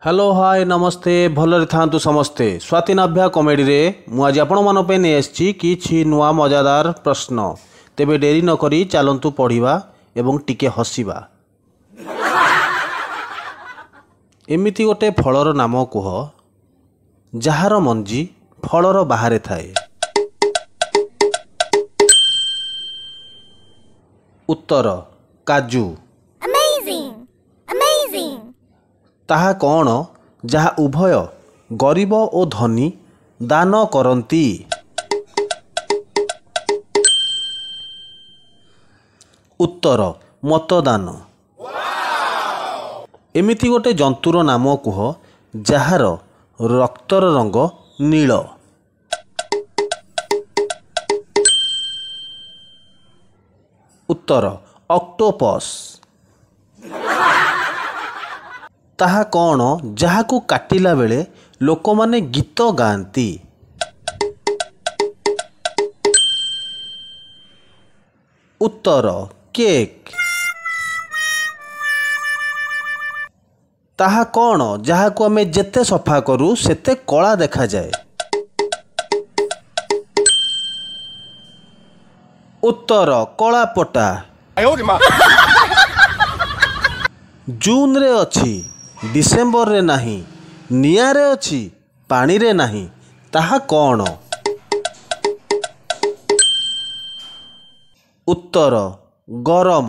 Hello hi नमस्ते भलरे थांतु समस्ते Swati नाभ्या comedy रे मु आज आपण मन पे ने आछि किछि नुआ मजादार प्रश्न तेबे डेरी न करी चलंतु पढ़िबा एवं टिके हसिबा। एमिति गोटे फलर नाम कुह जहार मंजी फलर बाहरे थाए। उत्तर काजू। ताहा कौन जहा उभय गरीब और धनी दान करती। उत्तर मतदान। एमिति गोटे जंतुर नाम कुह जार रक्तर रंग नील। उत्तर ऑक्टोपस। ताहा कौन जहाकू काटिला बेले लोक माने गीत गाती। उत्तर केक। ताहा कौन जहाकू आमे जेते सफा करू सेते कला देखा जाए। उत्तर कला पटा। जून रे अछि डिसेम्बर रे नहीं निया रे अछि पानी रे नहीं ताहा कौन। उत्तर गरम।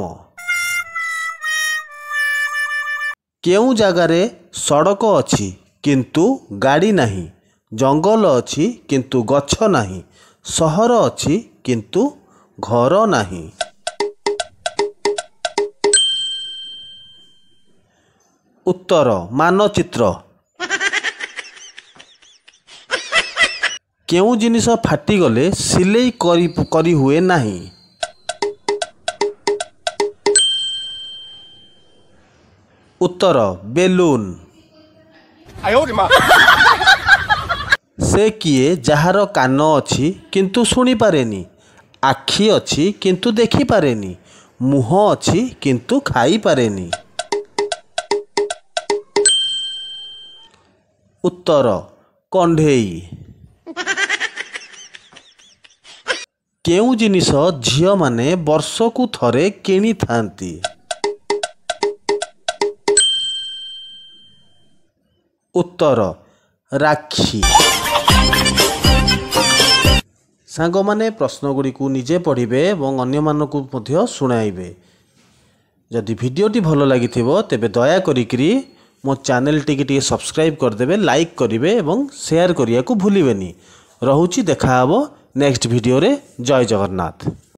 केउ जगारे सड़क अछि किंतु गाड़ी नहीं जंगल अछि किंतु गछ नहीं सहर अछि किंतु घर नहीं। उत्तर मानचित्र। केउ जिनिस फाटी गले सिलेई करी हुए नहीं। उत्तर बेलून। से किए जहार कान अछि किंतु सुनी पारेनी आखि अछि किंतु देखी पारेनी मुह अछि किंतु खाई पारेनी। उत्तर कंढेई। केउ जिनिस झियो माने वर्षकू थरे किनी थांती। उत्तर राखी। सांग माने प्रश्न गुड़ी को निजे पढ़िबे एवं अन्य मानकू मध्य सुनाइबे। जदि वीडियोटी भल लगी तेबे दया करिकरी मो चैनल टी सब्सक्राइब करदेवे लाइक करेंगे और शेयर करने को भूलें। रहुची देखा नेक्स्ट वीडियो रे। जय जगन्नाथ।